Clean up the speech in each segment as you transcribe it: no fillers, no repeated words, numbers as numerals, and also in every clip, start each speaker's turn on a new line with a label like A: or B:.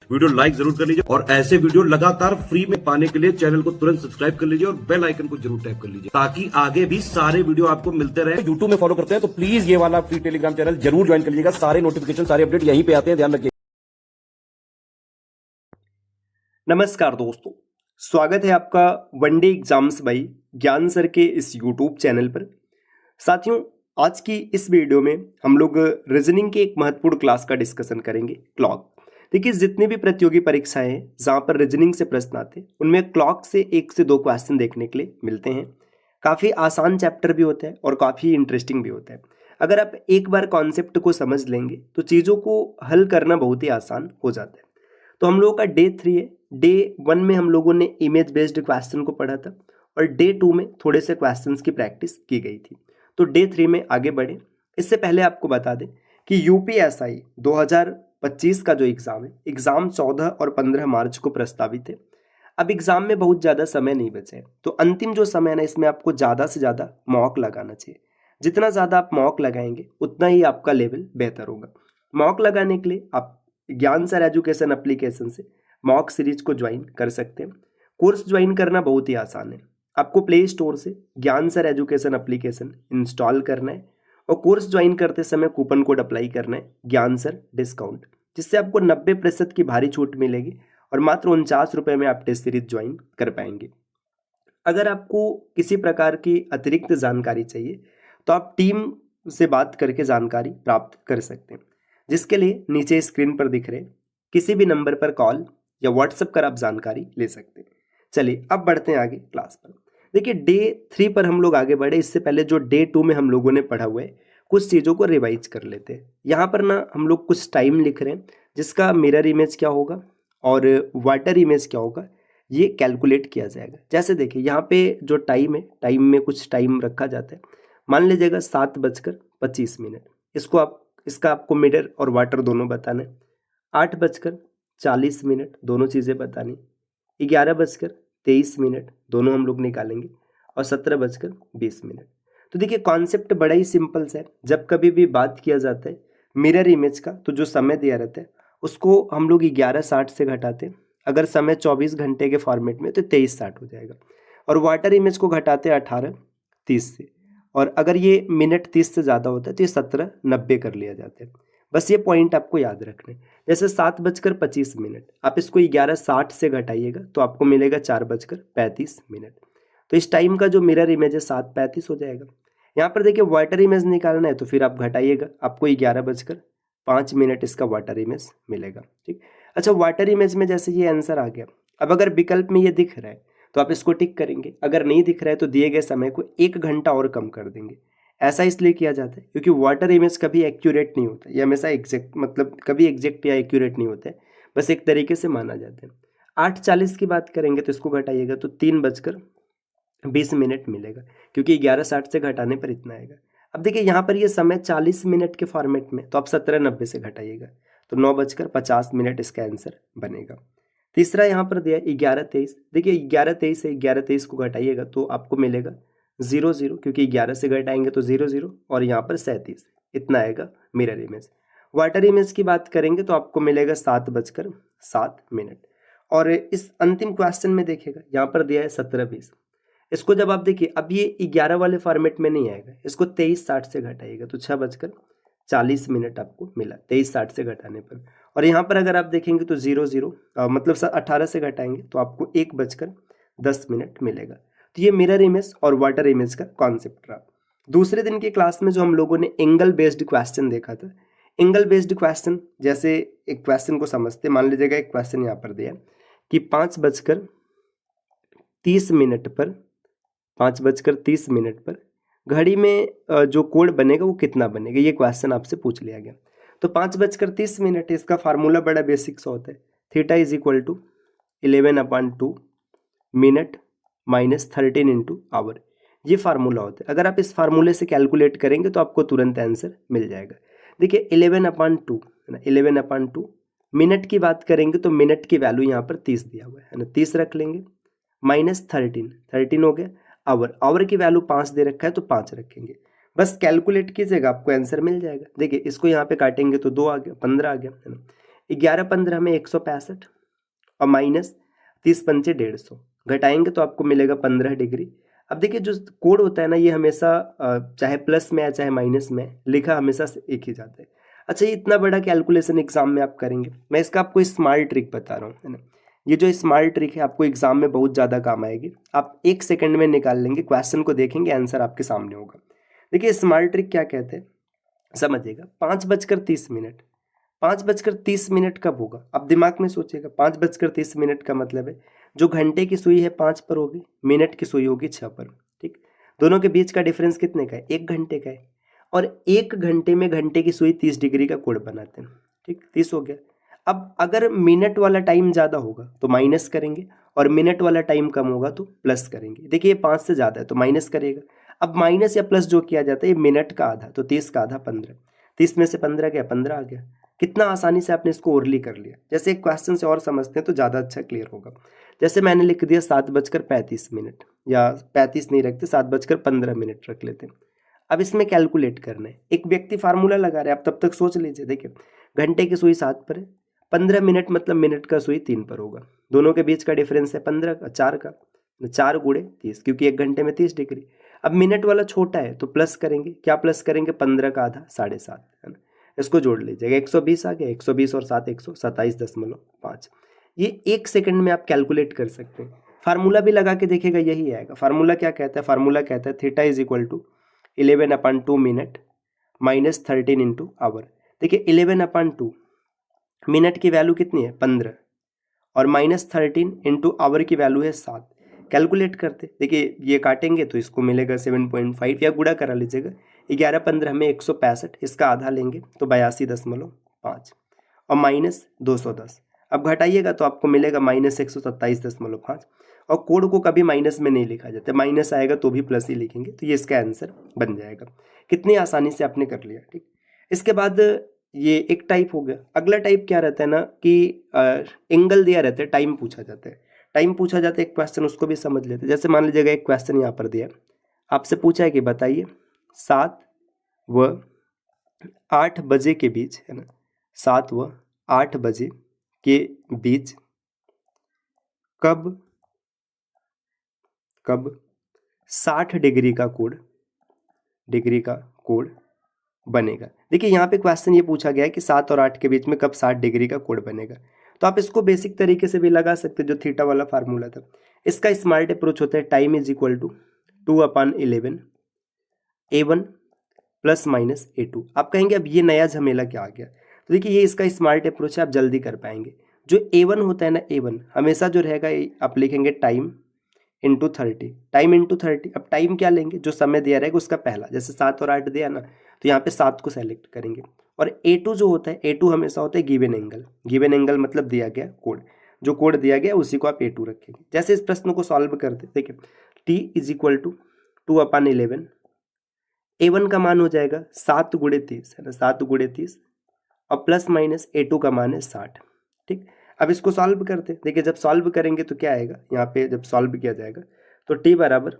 A: Video like जरूर कर लीजिए और ऐसे वीडियो लगातार फ्री में पाने के लिए चैनल को तुरंत सब्सक्राइब कर लीजिए और बेल आइकन को जरूर टैप कर लीजिए ताकि आगे भी सारे वीडियो आपको मिलते रहे। यूट्यूब में फॉलो करते हैं तो प्लीज ये वाला फ्री टेलीग्राम चैनल जरूर ज्वाइन कर लीजिएगा। सारे नोटिफिकेशन सारे अपडेट यहीं पे आते हैं, ध्यान रखिए।
B: नमस्कार दोस्तों, स्वागत है आपका वनडे एग्जाम्स बाई ज्ञान सर के इस यूट्यूब चैनल पर। साथियों, आज की इस वीडियो में हम लोग रीजनिंग की एक महत्वपूर्ण क्लास का डिस्कशन करेंगे, क्लॉक। देखिए, जितनी भी प्रतियोगी परीक्षाएं हैं जहां पर रीजनिंग से प्रश्न आते हैं उनमें क्लॉक से 1 से 2 क्वेश्चन देखने के लिए मिलते हैं। काफ़ी आसान चैप्टर भी होता है और काफ़ी इंटरेस्टिंग भी होता है। अगर आप एक बार कॉन्सेप्ट को समझ लेंगे तो चीज़ों को हल करना बहुत ही आसान हो जाता है। तो हम लोगों का डे 3 है। डे 1 में हम लोगों ने इमेज बेस्ड क्वेश्चन को पढ़ा था और डे 2 में थोड़े से क्वेश्चंस की प्रैक्टिस की गई थी। तो डे 3 में आगे बढ़े, इससे पहले आपको बता दें कि यूपीएसआई 2025 का जो एग्ज़ाम है, एग्ज़ाम 14 और 15 मार्च को प्रस्तावित है। अब एग्ज़ाम में बहुत ज़्यादा समय नहीं बचा है, तो अंतिम जो समय है ना, इसमें आपको ज़्यादा से ज़्यादा मॉक लगाना चाहिए। जितना ज़्यादा आप मॉक लगाएंगे उतना ही आपका लेवल बेहतर होगा। मॉक लगाने के लिए आप ज्ञान सर एजुकेशन एप्लीकेशन से मॉक सीरीज को ज्वाइन कर सकते हैं। कोर्स ज्वाइन करना बहुत ही आसान है। आपको प्ले स्टोर से ज्ञान सर एजुकेशन एप्लीकेशन इंस्टॉल करना है और कोर्स ज्वाइन करते समय कूपन कोड अप्लाई करना है, ज्ञान सर डिस्काउंट, जिससे आपको 90% की भारी छूट मिलेगी और मात्र 49 रुपये में आप टेस्ट सीरीज ज्वाइन कर पाएंगे। अगर आपको किसी प्रकार की अतिरिक्त जानकारी चाहिए तो आप टीम से बात करके जानकारी प्राप्त कर सकते हैं, जिसके लिए नीचे स्क्रीन पर दिख रहे किसी भी नंबर पर कॉल या व्हाट्सएप कर आप जानकारी ले सकते हैं। चलिए अब बढ़ते हैं आगे क्लास पर। देखिए, डे 3 पर हम लोग आगे बढ़े, इससे पहले जो डे 2 में हम लोगों ने पढ़ा हुआ है कुछ चीज़ों को रिवाइज कर लेते हैं। यहाँ पर ना हम लोग कुछ टाइम लिख रहे हैं, जिसका मिरर इमेज क्या होगा और वाटर इमेज क्या होगा ये कैलकुलेट किया जाएगा। जैसे देखिए, यहाँ पे जो टाइम है, टाइम में कुछ टाइम रखा जाता है। मान लीजिएगा 7:25। इसका आपको मिरर और वाटर दोनों बताना है। 8:40 दोनों चीज़ें बतानी। 11:23 दोनों हम लोग निकालेंगे और 17:20। तो देखिए, कॉन्सेप्ट बड़ा ही सिंपल सा है। जब कभी भी बात किया जाता है मिरर इमेज का, तो जो समय दिया रहता है उसको हम लोग 11:60 से घटाते हैं। अगर समय 24 घंटे के फॉर्मेट में तो 23:60 हो जाएगा। और वाटर इमेज को घटाते हैं 18:30 से, और अगर ये मिनट 30 से ज़्यादा होता है तो ये 17:90 कर लिया जाता है। बस ये पॉइंट आपको याद रखना है। जैसे 7:25, आप इसको 11:60 से घटाइएगा तो आपको मिलेगा 4:35। तो इस टाइम का जो मिरर इमेज है 7:35 हो जाएगा। यहाँ पर देखिए, वाटर इमेज निकालना है तो फिर आप घटाइएगा, आपको 11:05 इसका वाटर इमेज मिलेगा। ठीक, अच्छा, वाटर इमेज में जैसे ये आंसर आ गया। अब अगर विकल्प में ये दिख रहा है तो आप इसको टिक करेंगे, अगर नहीं दिख रहा है तो दिए गए समय को 1 घंटा और कम कर देंगे। ऐसा इसलिए किया जाता है क्योंकि वाटर इमेज कभी एक्यूरेट नहीं होता, ये हमेशा एग्जैक्ट, मतलब कभी एग्जैक्ट या एक्यूरेट नहीं होता है, बस एक तरीके से माना जाता है। 8:40 की बात करेंगे तो इसको घटाइएगा तो 3:20 मिलेगा, क्योंकि 11:60 से घटाने पर इतना आएगा। अब देखिए, यहाँ पर ये समय 40 मिनट के फॉर्मेट में, तो आप 17:90 से घटाइएगा तो 9:50 इसका आंसर बनेगा। तीसरा यहाँ पर दिया 11:23। देखिए, 11:23 से 11:23 को घटाइएगा तो आपको मिलेगा 00, क्योंकि 11 से घटाएंगे तो 00, और यहाँ पर 37, इतना आएगा मिरर इमेज। वाटर इमेज की बात करेंगे तो आपको मिलेगा 7:07। और इस अंतिम क्वेश्चन में देखिएगा, यहाँ पर दिया है 17:20। इसको जब आप देखिए, अब ये 11 वाले फॉर्मेट में नहीं आएगा, इसको 23:60 से घटाइएगा तो 6:40 आपको मिला 23:60 से घटाने पर। और यहाँ पर अगर आप देखेंगे तो 00, मतलब 18 से घटाएंगे तो आपको 1:10 मिलेगा। तो ये मिरर इमेज और वाटर इमेज का कॉन्सेप्ट रहा। दूसरे दिन की क्लास में जो हम लोगों ने एंगल बेस्ड क्वेश्चन देखा था, एंगल बेस्ड क्वेश्चन, जैसे एक क्वेश्चन को समझते, मान लीजिएगा एक क्वेश्चन यहाँ पर दिया कि 5:30 पर घड़ी में जो कोण बनेगा वो कितना बनेगा, ये क्वेश्चन आपसे पूछ लिया गया। तो 5:30, इसका फार्मूला बड़ा बेसिक सा होता है, theta is equal to 11/2 minute minus 13 into hour, ये फार्मूला होता है। अगर आप इस फार्मूले से कैलकुलेट करेंगे तो आपको तुरंत आंसर मिल जाएगा। देखिए, 11/2 है ना, 11/2 मिनट की बात करेंगे तो मिनट की वैल्यू यहाँ पर 30 दिया हुआ है ना, 30 रख लेंगे, माइनस 13 हो गया। आवर की वैल्यू 5 दे रखा है तो 5 रखेंगे। बस कैलकुलेट कीजिएगा, आपको आंसर मिल जाएगा। देखिए, इसको यहाँ पे काटेंगे तो 2 आ गया, 15 आ गया, है ना। 11 15 में 165 और माइनस 30 पंचे 150, घटाएंगे तो आपको मिलेगा 15 डिग्री। अब देखिए जो कोड होता है ना, ये हमेशा चाहे प्लस में है चाहे माइनस में है, लिखा हमेशा एक ही जाता है। अच्छा, ये इतना बड़ा कैलकुलेशन एग्जाम में आप करेंगे, मैं इसका आपको स्मॉल ट्रिक बता रहा हूँ, है ना। ये जो स्मॉल ट्रिक है आपको एग्जाम में बहुत ज़्यादा काम आएगी। आप 1 सेकंड में निकाल लेंगे, क्वेश्चन को देखेंगे, आंसर आपके सामने होगा। देखिए स्मॉल ट्रिक क्या कहते हैं, समझिएगा। 5:30, 5:30 कब होगा, आप दिमाग में सोचिएगा। 5:30 का मतलब है जो घंटे की सुई है 5 पर होगी, मिनट की सुई होगी 6 पर। ठीक, दोनों के बीच का डिफरेंस कितने का है, 1 घंटे का है। और 1 घंटे में घंटे की सुई 30 डिग्री का कोण बनाते हैं। ठीक, 30 हो गया। अब अगर मिनट वाला टाइम ज़्यादा होगा तो माइनस करेंगे, और मिनट वाला टाइम कम होगा तो प्लस करेंगे। देखिए 5 से ज़्यादा है तो माइनस करेगा। अब माइनस या प्लस जो किया जाता है, ये मिनट का आधा, तो 30 का आधा 15, 30 में से 15 गया, 15 आ गया। कितना आसानी से आपने इसको ओरली कर लिया। जैसे एक क्वेश्चन से और समझते हैं तो ज़्यादा अच्छा क्लियर होगा। जैसे मैंने लिख दिया 7:35, या 35 नहीं रखते, 7:15 रख लेते हैं। अब इसमें कैलकुलेट करना है, एक व्यक्ति फार्मूला लगा रहे हैं, आप तब तक सोच लीजिए। देखिए घंटे की सुई 7 पर है, 15 मिनट मतलब मिनट का सुई 3 पर होगा। दोनों के बीच का डिफरेंस है 15 का, 4 का, 4 गुणे 30, क्योंकि 1 घंटे में 30 डिग्री। अब मिनट वाला छोटा है तो प्लस करेंगे, क्या प्लस करेंगे, 15 का आधा 7.5, है ना। इसको जोड़ लीजिएगा, 120 आ गया, 120 और 7 127.5। ये 1 सेकंड में आप कैलकुलेट कर सकते हैं। फार्मूला भी लगा के देखिएगा, यही आएगा। फार्मूला क्या कहता है, फार्मूला कहता है theta is equal to 11/2 minute minus 13 into hour. देखिए 11/2 मिनट की वैल्यू कितनी है 15, और माइनस 13 इंटू आवर की वैल्यू है 7। कैलकुलेट करते, देखिए ये काटेंगे तो इसको मिलेगा 7.5, या गुणा करा लीजिएगा। 11 15 में 165, इसका आधा लेंगे तो 82.5, और माइनस 210। अब घटाइएगा तो आपको मिलेगा माइनस 127.5। और कोड को कभी माइनस में नहीं लिखा जाता, माइनस आएगा तो भी प्लस ही लिखेंगे, तो ये इसका आंसर बन जाएगा। कितनी आसानी से आपने कर लिया। ठीक, इसके बाद ये एक टाइप हो गया। अगला टाइप क्या रहता है ना कि एंगल दिया रहता है, टाइम पूछा जाता है। टाइम पूछा जाता है एक क्वेश्चन, उसको भी समझ लेते हैं। जैसे मान लीजिएगा एक क्वेश्चन यहाँ पर दिया, आपसे पूछा है कि बताइए 7 व 8 बजे के बीच, है ना, 7 व 8 बजे के बीच कब 60 डिग्री का कोण बनेगा। देखिए यहाँ पे क्वेश्चन ये पूछा गया है कि 7 और 8 के बीच में कब 60 डिग्री का कोण बनेगा। तो आप इसको बेसिक तरीके से भी लगा सकते, जो थीटा वाला फार्मूला था। इसका स्मार्ट अप्रोच होता है time is equal to 2/11 A1 plus minus A2। आप कहेंगे अब ये नया झमेला क्या आ गया, तो देखिए ये इसका स्मार्ट अप्रोच है, आप जल्दी कर पाएंगे। जो A1 होता है ना, A1 हमेशा जो रहेगा आप लिखेंगे टाइम इंटू 30, टाइम इंटू 30। अब टाइम क्या लेंगे, जो समय दिया रहेगा उसका पहला, जैसे 7 और 8 दिया ना, तो यहाँ पे 7 को सेलेक्ट करेंगे। और A2 जो होता है, A2 हमेशा होता है गिवन एंगल। गिवन एंगल मतलब दिया गया कोड, जो कोड दिया गया उसी को आप A2 रखेंगे। जैसे इस प्रश्न को सॉल्व करते, देखिए T is equal to 2/11, A1 का मान हो जाएगा 7 गुणे 30, है ना, 7 गुणे 30, और प्लस माइनस A2 का मान है 60। ठीक, अब इसको सॉल्व करते हैं। देखिए जब सॉल्व करेंगे तो क्या आएगा, यहाँ पे जब सॉल्व किया जाएगा तो T बराबर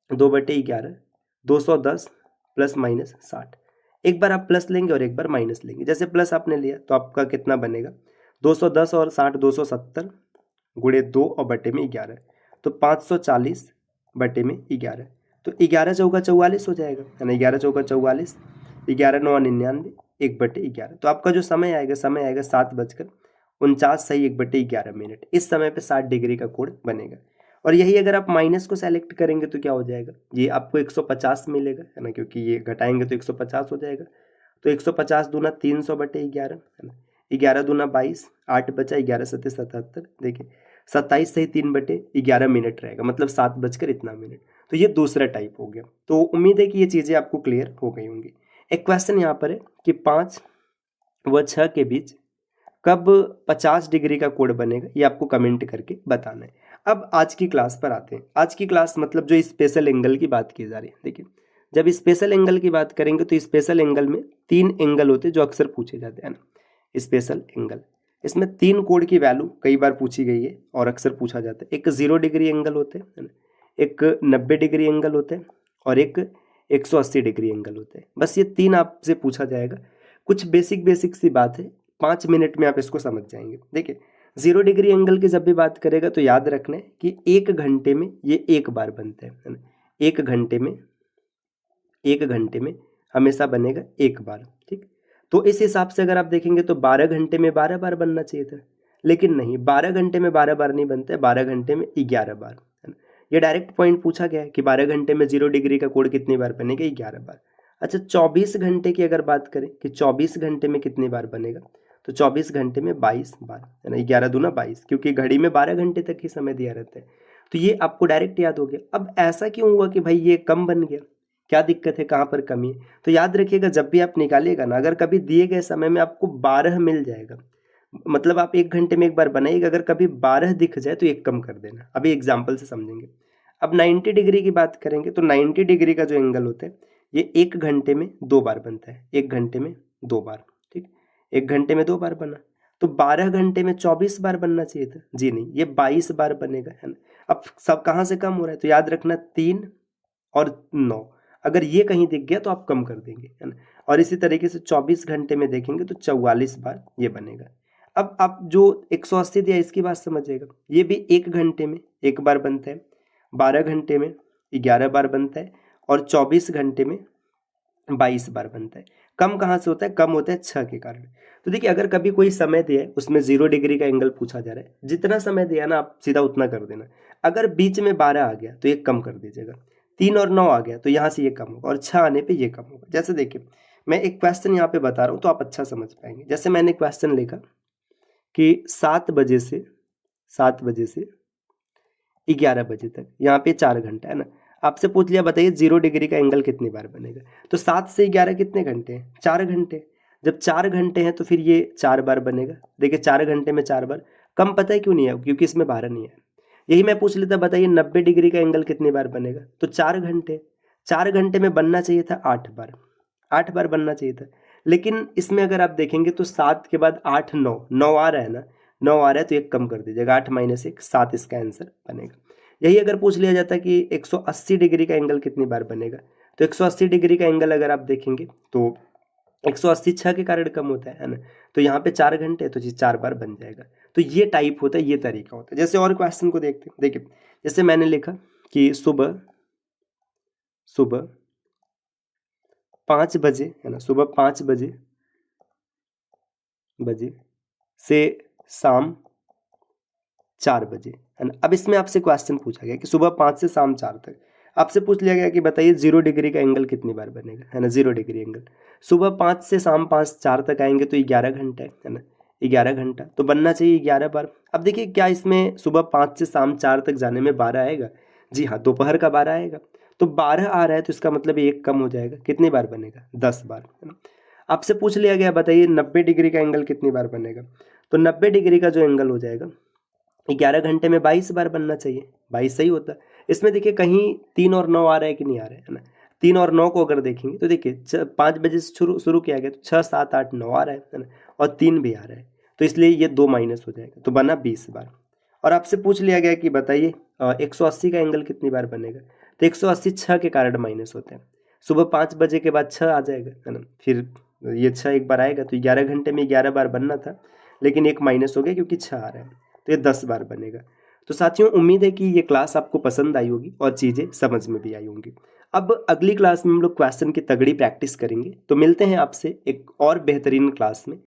B: 2/11 210 प्लस माइनस 60। एक बार आप प्लस लेंगे और एक बार माइनस लेंगे। जैसे प्लस आपने लिया तो आपका कितना बनेगा, 210 और 60 270 गुणे 2 और बटे में 11, तो 540 बटे में 11, तो 11 चौका 44 हो जाएगा, है ना। 11 चौका 44, 11 9 99, 1/11। तो आपका जो समय आएगा 7:49 सही 1/11 इस समय पे 60 डिग्री का कोण बनेगा। और यही अगर आप माइनस को सेलेक्ट करेंगे तो क्या हो जाएगा, ये आपको 150 मिलेगा, है ना, क्योंकि ये घटाएंगे तो 150 हो जाएगा। तो 150 दूना 300/11, है ना, 11 दूना 22, 8 बचा, 11 सत्ते 77, देखिए 27 सही 3/11 रहेगा, मतलब 7 तो ये दूसरा टाइप हो गया। तो उम्मीद है कि ये चीज़ें आपको क्लियर हो गई होंगी। एक क्वेश्चन यहाँ पर है कि 5 व 6 के बीच कब 50 डिग्री का कोण बनेगा, ये आपको कमेंट करके बताना है। अब आज की क्लास पर आते हैं। आज की क्लास मतलब जो स्पेशल एंगल की बात की जा रही है। देखिए जब स्पेशल एंगल की बात करेंगे तो स्पेशल एंगल में 3 एंगल होते हैं जो अक्सर पूछे जाते हैं ना। स्पेशल एंगल, इसमें 3 कोण की वैल्यू कई बार पूछी गई है और अक्सर पूछा जाता है। एक 0 डिग्री एंगल होते हैं, एक 90 डिग्री एंगल होते हैं, और एक 180 डिग्री एंगल होते हैं। बस ये 3 आपसे पूछा जाएगा। कुछ बेसिक सी बात है, 5 मिनट में आप इसको समझ जाएंगे। देखिए 0 डिग्री एंगल की जब भी बात करेगा तो याद रखना है कि 1 घंटे में ये एक बार बनता है ना। 1 घंटे में हमेशा बनेगा एक बार, ठीक। तो इस हिसाब से अगर आप देखेंगे तो 12 घंटे में 12 बार बनना चाहिए था, लेकिन नहीं, 12 घंटे में 12 बार नहीं बनता है, 12 घंटे में 11 बार, है ना। ये डायरेक्ट पॉइंट पूछा गया है कि 12 घंटे में 0 डिग्री का कोण कितनी बार बनेगा, 11 बार। अच्छा 24 घंटे की अगर बात करें कि 24 घंटे में कितनी बार बनेगा, तो 24 घंटे में 22 बार, है ना। 11 दूना 22, क्योंकि घड़ी में 12 घंटे तक ही समय दिया रहता है, तो ये आपको डायरेक्ट याद हो गया। अब ऐसा क्यों हुआ कि भाई ये कम बन गया, क्या दिक्कत है, कहाँ पर कमी है? तो याद रखिएगा जब भी आप निकालिएगा ना, अगर कभी दिए गए समय में आपको 12 मिल जाएगा, मतलब आप 1 घंटे में एक बार बनाइएगा, अगर कभी 12 दिख जाए तो एक कम कर देना। अभी एग्जाम्पल से समझेंगे। अब 90 डिग्री की बात करेंगे तो 90 डिग्री का जो एंगल होता है ये 1 घंटे में 2 बार बनता है, 1 घंटे में 2 बार, ठीक। 1 घंटे में 2 बार बना, तो 12 घंटे में 24 बार बनना चाहिए था, जी नहीं, ये 22 बार बनेगा, है ना। अब सब कहाँ से कम हो रहा है, तो याद रखना 3 और 9, अगर ये कहीं दिख गया तो आप कम कर देंगे, है ना। और इसी तरीके से 24 घंटे में देखेंगे तो 44 बार ये बनेगा। अब आप जो 180 दिया इसकी बात समझिएगा, ये भी 1 घंटे में एक बार बनता है, 12 घंटे में 11 बार बनता है, और 24 घंटे में 22 बार बनता है। कम कहाँ से होता है, कम होता है 6 के कारण। तो देखिए अगर कभी कोई समय दिया है उसमें 0 डिग्री का एंगल पूछा जा रहा है, जितना समय दिया ना आप सीधा उतना कर देना। अगर बीच में 12 आ गया तो ये कम कर दीजिएगा, 3 और 9 आ गया तो यहाँ से ये कम होगा, और 6 आने पे ये कम होगा। जैसे देखिए मैं एक क्वेश्चन यहाँ पे बता रहा हूँ तो आप अच्छा समझ पाएंगे। जैसे मैंने क्वेश्चन लिखा कि 7 बजे से 11 बजे तक, यहाँ पे 4 घंटा है ना। आपसे पूछ लिया बताइए 0 डिग्री का एंगल कितनी बार बनेगा, तो 7 से 11 कितने घंटे हैं, 4 घंटे। जब 4 घंटे हैं तो फिर ये 4 बार बनेगा। देखिए 4 घंटे में 4 बार, कम पता है क्यों नहीं है, क्योंकि इसमें 12 नहीं है। यही मैं पूछ लेता बताइए 90 डिग्री का एंगल कितनी बार बनेगा, तो 4 घंटे। 4 घंटे में बनना चाहिए था 8 बार, 8 बार बनना चाहिए था। लेकिन इसमें अगर आप देखेंगे तो 7 के बाद 8 9 आ रहा है ना, 9 आ रहा है तो एक कम कर दीजिएगा, 8 माइनस 1 7 इसका आंसर बनेगा। यही अगर पूछ लिया जाता कि 180 डिग्री का एंगल कितनी बार बनेगा, तो 180 डिग्री का एंगल अगर आप देखेंगे तो 180 6 के कारण कम होता है ना। तो यहाँ पे 4 घंटे तो जी 4 बार बन जाएगा। तो ये टाइप होता है, ये तरीका होता है। जैसे और क्वेश्चन को देखते हैं। देखिए जैसे मैंने लिखा कि सुबह 5 बजे, है ना, सुबह 5 बजे से शाम 4 बजे, है ना। अब इसमें आपसे क्वेश्चन पूछा गया कि सुबह 5 से शाम 4 तक आपसे पूछ लिया गया कि बताइए 0 डिग्री का एंगल कितनी बार बनेगा, है ना। 0 डिग्री एंगल सुबह 5 से शाम 4 तक आएंगे तो 11 घंटा है ना। 11 घंटा तो बनना चाहिए 11 बार। अब देखिए क्या इसमें सुबह 5 से शाम 4 तक जाने में 12 आएगा, जी हाँ, दोपहर का 12 आएगा। तो 12 आ रहा है तो इसका मतलब एक कम हो जाएगा, कितनी बार बनेगा, 10 बार, है ना। आपसे पूछ लिया गया बताइए 90 डिग्री का एंगल कितनी बार बनेगा, तो 90 डिग्री का जो एंगल हो जाएगा 11 घंटे में 22 बार बनना चाहिए, 22 सही होता है। इसमें देखिए कहीं 3 और 9 आ रहा है कि नहीं आ रहा है ना। 3 और 9 को अगर देखेंगे तो देखिए 5 बजे से शुरू किया गया तो 6 7 8 9 आ रहा है ना, और 3 भी आ रहा है, तो इसलिए ये 2 माइनस हो जाएगा, तो बना 20 बार। और आपसे पूछ लिया गया कि बताइए 180 का एंगल कितनी बार बनेगा, तो 180 6 के कारण माइनस होता है। सुबह 5 बजे के बाद 6 आ जाएगा, है ना, फिर ये 6 एक बार आएगा, तो 11 घंटे में 11 बार बनना था, लेकिन एक माइनस हो गया क्योंकि 6 आ रहा है, तो ये 10 बार बनेगा। तो साथियों उम्मीद है कि ये क्लास आपको पसंद आई होगी और चीज़ें समझ में भी आई होंगी। अब अगली क्लास में हम लोग क्वेश्चन की तगड़ी प्रैक्टिस करेंगे, तो मिलते हैं आपसे एक और बेहतरीन क्लास में।